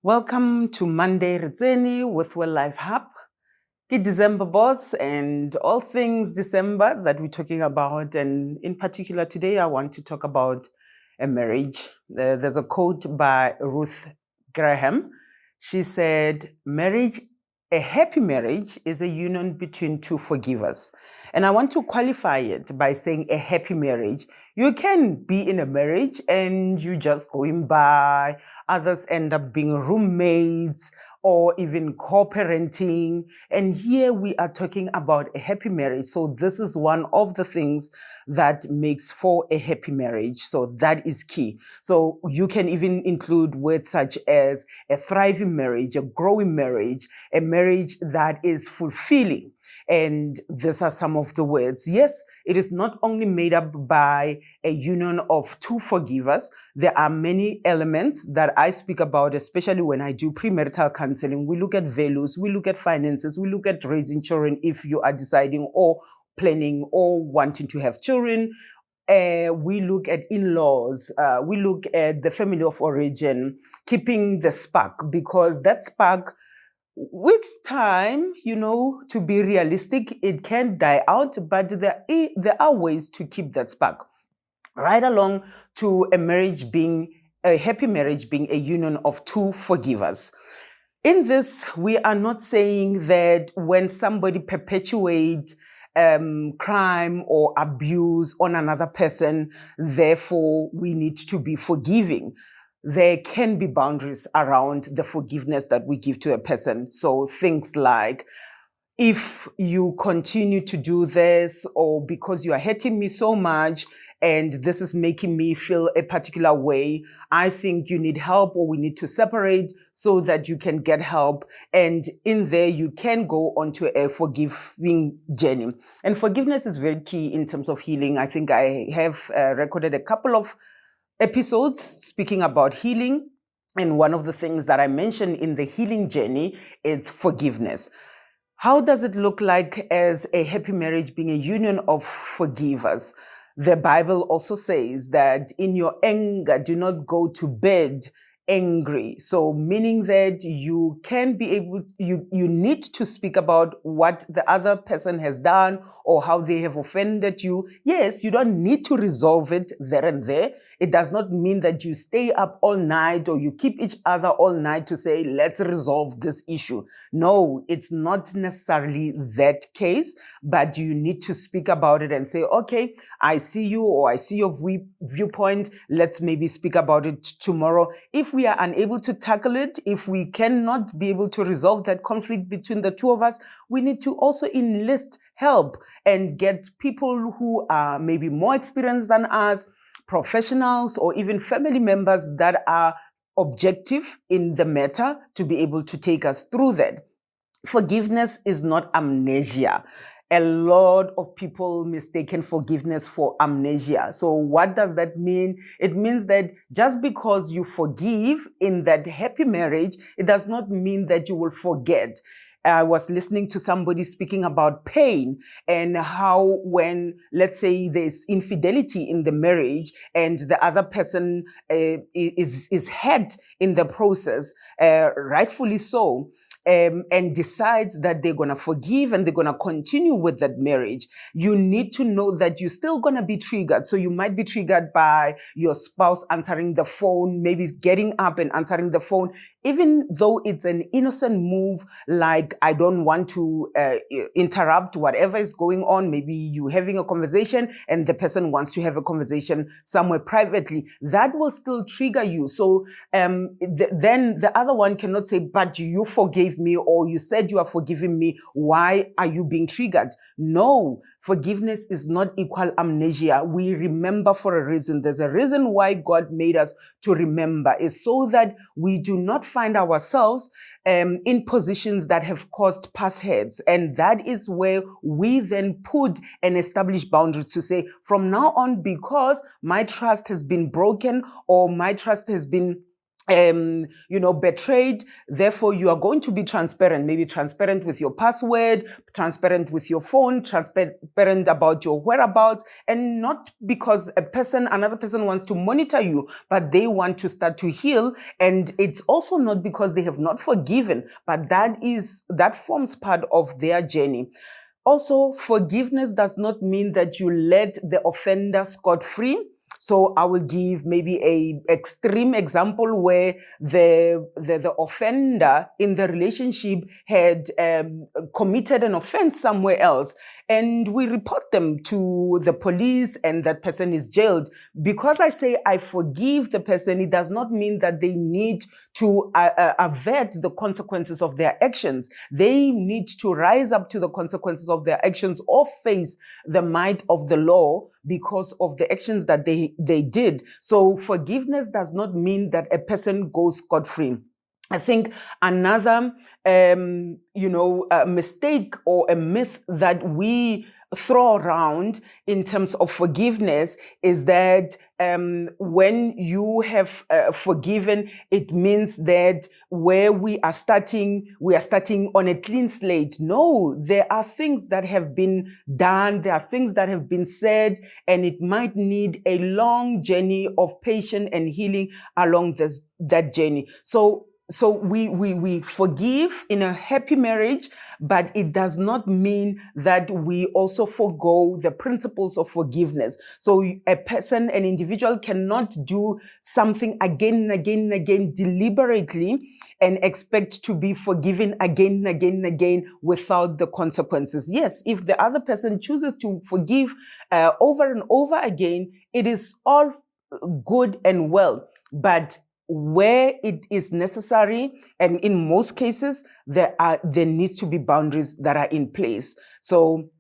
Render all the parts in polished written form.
Welcome to Monday Re Tsene with Wellifehub. It's December, boss, and all things December that we're talking about. And in particular, today I want to talk about a marriage. There's a quote by Ruth Graham. She said, a happy marriage is a union between two forgivers. And I want to qualify it by saying a happy marriage. You can be in a marriage and you just going by, others end up being roommates or even co-parenting. And here we are talking about a happy marriage. So this is one of the things that makes for a happy marriage. So that is key. So you can even include words such as a thriving marriage, a growing marriage, a marriage that is fulfilling. And these are some of the words. Yes, it is not only made up by a union of two forgivers. There are many elements that I speak about, especially when I do premarital counseling. We look at values, we look at finances, we look at raising children if you are deciding or planning or wanting to have children. We look at in-laws, we look at the family of origin, keeping the spark, because that spark, with time, to be realistic, it can die out, but there are ways to keep that spark. Right along to a happy marriage being a union of two forgivers. In this, we are not saying that when somebody perpetuates crime or abuse on another person, therefore we need to be forgiving. There can be boundaries around the forgiveness that we give to a person. So things like, if you continue to do this, or because you are hurting me so much and this is making me feel a particular way, I think you need help, or we need to separate so that you can get help. And in there, you can go onto a forgiving journey. And forgiveness is very key in terms of healing. I think I have recorded a couple of episodes speaking about healing. And one of the things that I mentioned in the healing journey is forgiveness. How does it look like as a happy marriage being a union of forgivers? The Bible also says that in your anger, do not go to bed angry. So meaning that you can be able, you need to speak about what the other person has done or how they have offended you. Yes, you don't need to resolve it there and there. It does not mean that you stay up all night or you keep each other all night to say, let's resolve this issue. No, it's not necessarily that case, but you need to speak about it and say, okay, I see you, or I see your viewpoint. Let's maybe speak about it tomorrow. If we are unable to tackle it, if we cannot be able to resolve that conflict between the two of us, we need to also enlist help and get people who are maybe more experienced than us, professionals, or even family members that are objective in the matter to be able to take us through that. Forgiveness is not amnesia. A lot of people mistaken forgiveness for amnesia. So what does that mean? It means that just because you forgive in that happy marriage, it does not mean that you will forget. I was listening to somebody speaking about pain and how when, let's say, there's infidelity in the marriage and the other person is hurt in the process, rightfully so, and decides that they're going to forgive and they're going to continue with that marriage, you need to know that you're still going to be triggered. So you might be triggered by your spouse answering the phone, maybe getting up and answering the phone, even though it's an innocent move, like I don't want to interrupt whatever is going on. Maybe you're having a conversation and the person wants to have a conversation somewhere privately. That will still trigger you. So then the other one cannot say, but you forgave me, or you said you are forgiving me. Why are you being triggered? No, forgiveness is not equal amnesia. We remember for a reason. There's a reason why God made us to remember, is so that we do not find ourselves in positions that have caused past hurts. And that is where we then put and establish boundaries to say, from now on, because my trust has been broken or my trust has been betrayed. Therefore, you are going to be transparent, maybe transparent with your password, transparent with your phone, transparent about your whereabouts, and not because another person wants to monitor you, but they want to start to heal. And it's also not because they have not forgiven, but that forms part of their journey. Also, forgiveness does not mean that you let the offender scot-free. So I will give maybe a extreme example where the offender in the relationship had committed an offense somewhere else, and we report them to the police, and that person is jailed. Because I say I forgive the person, it does not mean that they need to avert the consequences of their actions. They need to rise up to the consequences of their actions or face the might of the law because of the actions that they did. So forgiveness does not mean that a person goes scot-free. I think another, mistake or a myth that we throw around in terms of forgiveness is that when you have forgiven, it means that where we are starting on a clean slate. No, there are things that have been done, there are things that have been said, and it might need a long journey of patience and healing along that journey. So we forgive in a happy marriage, but it does not mean that we also forgo the principles of forgiveness. So an individual cannot do something again and again and again deliberately and expect to be forgiven again and again and again without the consequences. Yes, if the other person chooses to forgive over and over again, it is all good and well, but where it is necessary, and in most cases, there needs to be boundaries that are in place. So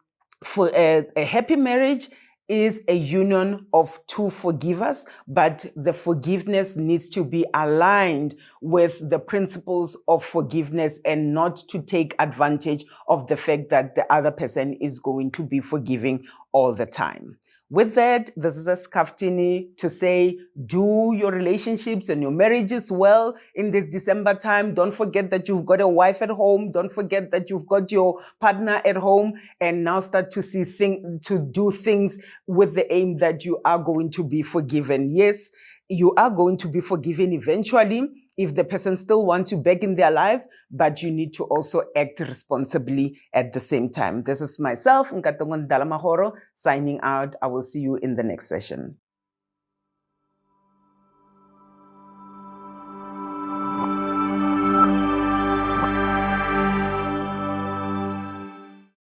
for a happy marriage is a union of two forgivers, but the forgiveness needs to be aligned with the principles of forgiveness and not to take advantage of the fact that the other person is going to be forgiving all the time. With that, this is a skaftini to say, do your relationships and your marriages well in this December time. Don't forget that you've got a wife at home. Don't forget that you've got your partner at home, and now start to do things with the aim that you are going to be forgiven. Yes, you are going to be forgiven eventually if the person still wants you back in their lives, but you need to also act responsibly at the same time. This is myself, Nkatongon Dalamahoro, signing out. I will see you in the next session.